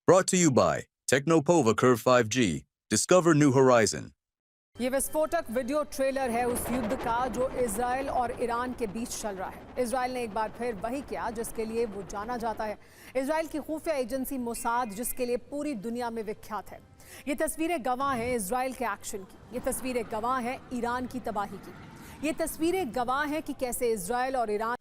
Brought to you by Technopova Curve 5G. Discover new horizon. ये विस्फोटक video trailer है उस युद्ध का जो इजराइल और ईरान के बीच चल रहा है। इजराइल ने एक बार फिर वही किया जिसके लिए वो जाना जाता है। इजराइल की खुफिया एजेंसी मोसाद, जिसके लिए पूरी दुनिया में विख्यात है। ये तस्वीरें गवाह हैं इजराइल के एक्शन की। ये तस्वीरें गवाह हैं ईरान की तबाही की। ये तस्वीरें गवाह हैं कि कैसे इजराइल और ईरान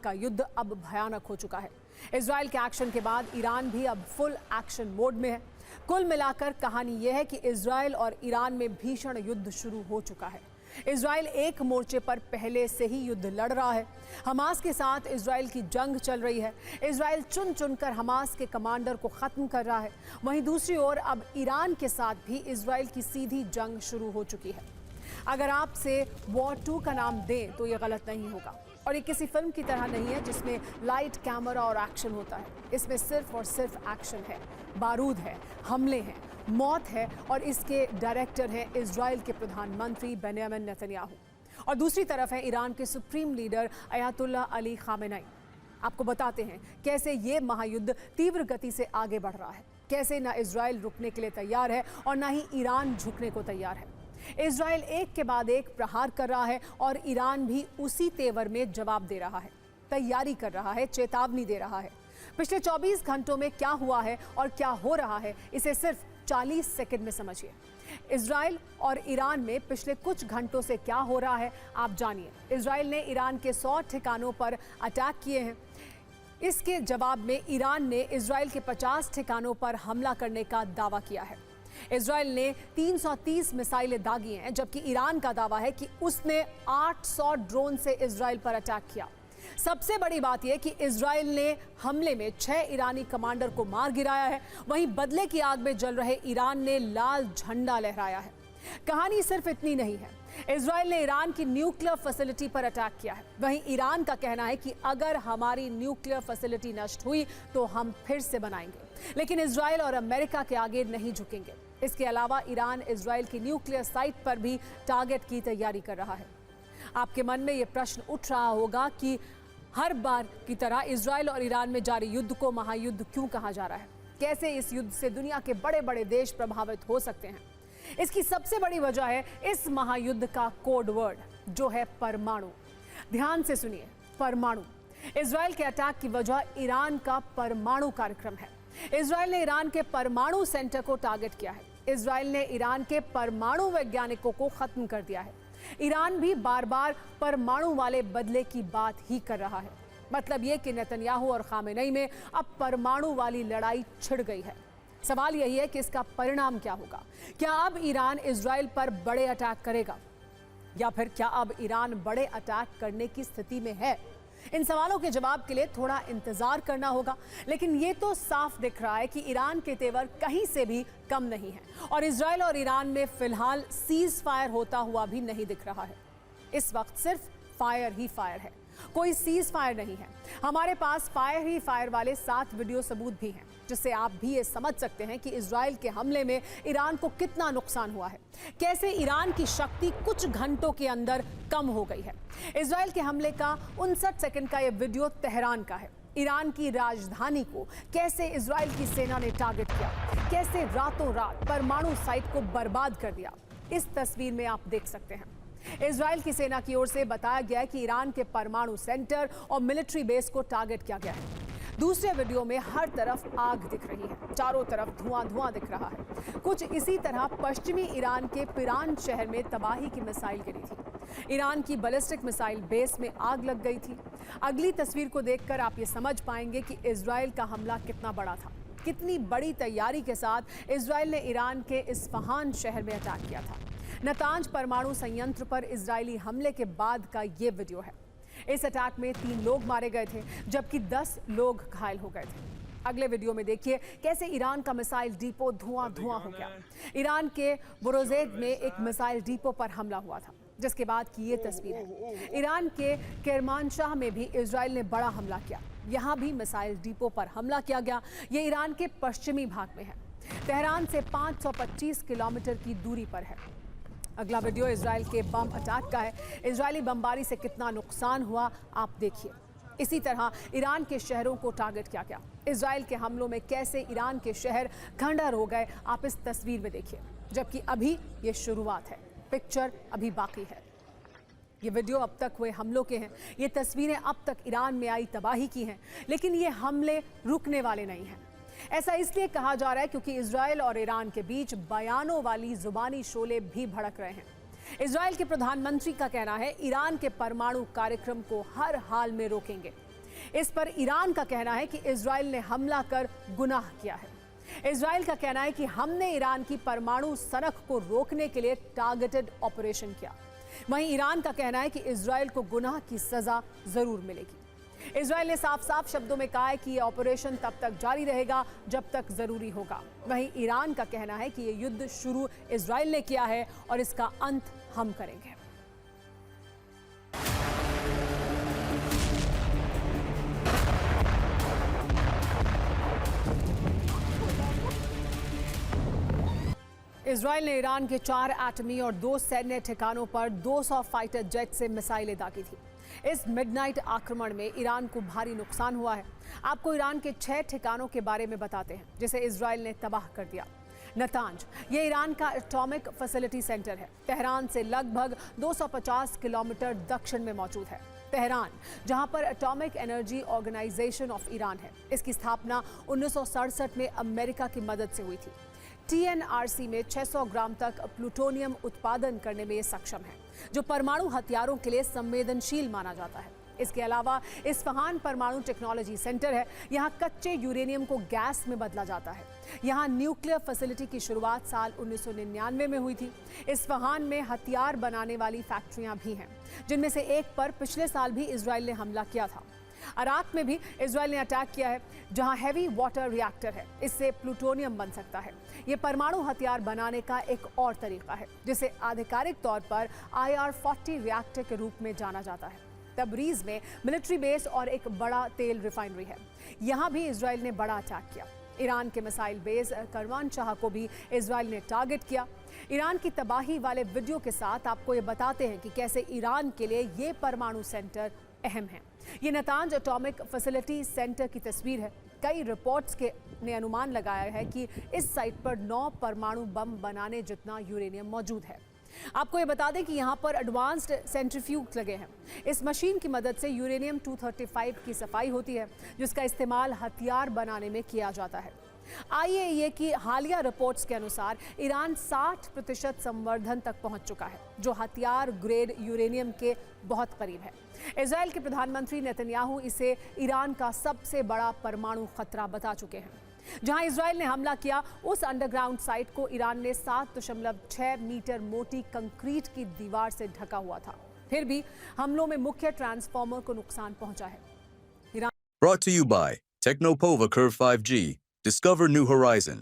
का युद्ध अब भयानक हो चुका है। इजराइल के एक्शन के बाद ईरान भी अब फुल एक्शन मोड में है। कुल मिलाकर कहानी यह है कि इजराइल और ईरान में भीषण युद्ध शुरू हो चुका है। इजराइल एक मोर्चे पर पहले से ही युद्ध लड़ रहा है। हमास के साथ इजराइल की जंग चल रही है। इजराइल चुन चुनकर हमास के कमांडर को खत्म कर रहा है। वहीं दूसरी ओर अब ईरान के साथ भी इजराइल की सीधी जंग शुरू हो चुकी है। अगर आपसे वॉर 2 का नाम दें तो ये गलत नहीं होगा। और ये किसी फिल्म की तरह नहीं है जिसमें लाइट, कैमरा और एक्शन होता है। इसमें सिर्फ और सिर्फ एक्शन है, बारूद है, हमले हैं, मौत है और इसके डायरेक्टर हैं इजराइल के प्रधानमंत्री बेंजामिन नेतन्याहू। और दूसरी तरफ है ईरान के supreme leader Ayatollah Ali Khamenei. आपको बताते हैं कैसे ये महायुद्ध तीव्र गति से आगे बढ़ रहा है। कैसे ना इजराइल रुकने के लिए तैयार है और ना ही ईरान झुकने को तैयार है। इजराइल एक के बाद एक प्रहार कर रहा है और ईरान भी उसी तेवर में जवाब दे रहा है, तैयारी कर रहा है, चेतावनी दे रहा है। पिछले 24 घंटों में क्या हुआ है और क्या हो रहा है, इसे सिर्फ 40 सेकंड में समझिए। इजराइल और ईरान में पिछले कुछ घंटों से क्या हो रहा है आप जानिए। इजराइल ने ईरान के 100 ठिकानों पर अटैक किए हैं। इसके जवाब में ईरान ने इजराइल के 50 ठिकानों पर हमला करने का दावा किया है। इजराइल ने 330 मिसाइलें दागी हैं, जबकि ईरान का दावा है कि उसने 800 ड्रोन से इजराइल पर अटैक किया। सबसे बड़ी बात यह कि इजराइल ने हमले में 6 ईरानी कमांडर को मार गिराया है। वहीं बदले की आग में जल रहे ईरान ने लाल झंडा लहराया है। कहानी सिर्फ इतनी नहीं है। इजराइल ने ईरान की न्यूक्लियर फैसिलिटी पर अटैक किया है। वहीं ईरान का कहना है कि अगर हमारी न्यूक्लियर फैसिलिटी नष्ट हुई तो हम फिर से बनाएंगे, लेकिन इजराइल और अमेरिका के आगे नहीं झुकेंगे। इसके अलावा ईरान इजराइल की न्यूक्लियर साइट पर भी टारगेट की तैयारी कर रहा है। आपके मन में यह प्रश्न उठ रहा होगा कि हर बार की तरह इजराइल और ईरान में जारी युद्ध को महायुद्ध क्यों कहा जा रहा है? कैसे इस युद्ध से दुनिया के बड़े बड़े देश प्रभावित हो सकते हैं? इसकी सबसे बड़ी वजह है इस महायुद्ध का कोड वर्ड, जो है परमाणु। ध्यान से सुनिए, परमाणु। इजराइल के अटैक की वजह ईरान का परमाणु कार्यक्रम है। इजराइल ने ईरान के परमाणु सेंटर को टारगेट किया है। इजराइल ने ईरान के परमाणु वैज्ञानिकों को खत्म कर दिया है। ईरान भी बार बार परमाणु वाले बदले की बात ही कर रहा है। मतलब ये कि नेतन्याहू और खामेनेई में अब परमाणु वाली लड़ाई छिड़ गई है। सवाल यही है कि इसका परिणाम क्या होगा? क्या अब ईरान इजराइल पर बड़े अटैक करेगा, या फिर क्या अब ईरान बड़े अटैक करने की स्थिति में है? इन सवालों के जवाब के लिए थोड़ा इंतजार करना होगा, लेकिन ये तो साफ दिख रहा है कि ईरान के तेवर कहीं से भी कम नहीं है और इजराइल और ईरान में फिलहाल सीज फायर होता हुआ भी नहीं दिख रहा है। इस वक्त सिर्फ फायर ही फायर है, कोई सीज फायर नहीं है। हमारे पास फायर ही फायर वाले 7 वीडियो सबूत भी हैं, जिससे आप भी ये समझ सकते हैं कि इजराइल के हमले में ईरान को कितना नुकसान हुआ है। कैसे ईरान की शक्ति कुछ घंटों के अंदर कम हो गई है। इजराइल के हमले का 59 सेकंड का ये वीडियो तेहरान का है। ईरान की राजधानी को कैसे इजराइल की सेना ने टारगेट किया, कैसे रातों रात परमाणु साइट को बर्बाद कर दिया, इस तस्वीर में आप देख सकते हैं। इजराइल की सेना की ओर से बताया गया है कि ईरान के परमाणु सेंटर और मिलिट्री बेस को टारगेट किया गया है। दूसरे वीडियो में हर तरफ आग दिख रही है, चारों तरफ धुआं धुआं दिख रहा है। कुछ इसी तरह पश्चिमी ईरान के पिरान शहर में तबाही की मिसाइल गिरी थी। ईरान की बैलिस्टिक मिसाइल बेस में आग लग गई थी। अगली तस्वीर को देखकर आप ये समझ पाएंगे कि इजराइल का हमला कितना बड़ा था। कितनी बड़ी तैयारी के साथ इजराइल ने ईरान के इस्फहान शहर में अटैक किया था। नतांज परमाणु संयंत्र पर इजरायली हमले के बाद का ये वीडियो है। इस अटैक में 3 लोग मारे गए थे, जबकि 10 लोग घायल हो गए थे। अगले वीडियो में देखिए कैसे ईरान का मिसाइल डिपो धुआं धुआं हो गया। ईरान के बोरोजेद में एक मिसाइल डिपो पर हमला हुआ था, जिसके बाद की ये तस्वीर है। ईरान के केरमानशाह में भी इजराइल ने बड़ा हमला किया। यहाँ भी मिसाइल डिपो पर हमला किया गया। ये ईरान के पश्चिमी भाग में है। तेहरान से 525 किलोमीटर की दूरी पर है। अगला वीडियो इजराइल के बम अटैक का है। इजरायली बमबारी से कितना नुकसान हुआ आप देखिए। इसी तरह ईरान के शहरों को टारगेट किया गया। इजराइल के हमलों में कैसे ईरान के शहर खंडहर हो गए आप इस तस्वीर में देखिए। जबकि अभी ये शुरुआत है, पिक्चर अभी बाकी है। ये वीडियो अब तक हुए हमलों के हैं। ये तस्वीरें अब तक ईरान में आई तबाही की हैं, लेकिन ये हमले रुकने वाले नहीं हैं। ऐसा इसलिए कहा जा रहा है क्योंकि इजराइल और ईरान के बीच बयानों वाली जुबानी शोले भी भड़क रहे हैं। इजराइल के प्रधानमंत्री का कहना है ईरान के परमाणु कार्यक्रम को हर हाल में रोकेंगे। इस पर ईरान का कहना है कि इजराइल ने हमला कर गुनाह किया है। इजराइल का कहना है कि हमने ईरान की परमाणु सनक को रोकने के लिए टारगेटेड ऑपरेशन किया। वहीं ईरान का कहना है कि इजराइल को गुनाह की सजा जरूर मिलेगी। इजराइल ने साफ साफ शब्दों में कहा है कि यह ऑपरेशन तब तक जारी रहेगा जब तक जरूरी होगा। वहीं ईरान का कहना है कि यह युद्ध शुरू इजराइल ने किया है और इसका अंत हम करेंगे। इजराइल ने ईरान के 4 एटमी और 2 सैन्य ठिकानों पर 200 फाइटर जेट से मिसाइलें दागी थी। इस मिडनाइट आक्रमण में ईरान को भारी नुकसान हुआ है। आपको ईरान के 6 ठिकानों के बारे में बताते हैं जिसे इजराइल ने तबाह कर दिया। नतांज, ये ईरान का एटॉमिक फैसिलिटी सेंटर है। तेहरान से लगभग 250 किलोमीटर दक्षिण में मौजूद है। तेहरान, जहां पर atomic energy organisation of Iran है। इसकी स्थापना 1967 में अमेरिका की मदद से हुई थी। TNRC में 600 ग्राम तक प्लूटोनियम उत्पादन करने में ये सक्षम है, जो परमाणु हथियारों के लिए संवेदनशील माना जाता है। इसके अलावा इस्फहान परमाणु टेक्नोलॉजी सेंटर है। यहाँ कच्चे यूरेनियम को गैस में बदला जाता है। यहाँ न्यूक्लियर फैसिलिटी की शुरुआत साल 1999 में हुई थी। इस्फहान में हथियार बनाने वाली फैक्ट्रियां भी हैं, जिनमें से एक पर पिछले साल भी इजराइल ने हमला किया था। इराक में भी इजराइल ने अटैक किया है, जहां हैवी वाटर रिएक्टर है। इससे प्लूटोनियम बन सकता है। ये परमाणु हथियार बनाने का एक और तरीका है, जिसे आधिकारिक तौर पर IR-40 रिएक्टर के रूप में जाना जाता है। तबरीज में मिलिट्री बेस और एक बड़ा तेल रिफाइनरी है। यहाँ भी इजराइल ने बड़ा अटैक किया। ईरान के मिसाइल बेस करवानशाह को भी इजराइल ने टारगेट किया। ईरान की तबाही वाले वीडियो के साथ आपको ये बताते हैं कि कैसे ईरान के लिए ये परमाणु सेंटर अहम है। ये नतांज एटॉमिक फैसिलिटी सेंटर की तस्वीर है। कई रिपोर्ट्स ने अनुमान लगाया है कि इस साइट पर 9 परमाणु बम बनाने जितना यूरेनियम मौजूद है। आपको ये बता दें कि यहाँ पर एडवांस्ड सेंट्रीफ्यूज लगे हैं। इस मशीन की मदद से यूरेनियम 235 की सफाई होती है, जिसका इस्तेमाल हथियार बनाने में किया जाता है। IAEA की हालिया रिपोर्ट्स के अनुसार ईरान 60% संवर्धन तक पहुंच चुका है, जो हथियार ग्रेड यूरेनियम के बहुत करीब है। इजराइल के प्रधानमंत्री नेतन्याहू इसे ईरान का सबसे बड़ा परमाणु खतरा बता चुके हैं। जहां इजराइल ने हमला किया, उस अंडरग्राउंड साइट को ईरान ने 7.6 मीटर मोटी कंक्रीट की दीवार से ढका हुआ था। फिर भी हमलों में मुख्य ट्रांसफार्मर को नुकसान पहुंचा है। Brought to you by Technopova Curve 5G. Discover new horizon.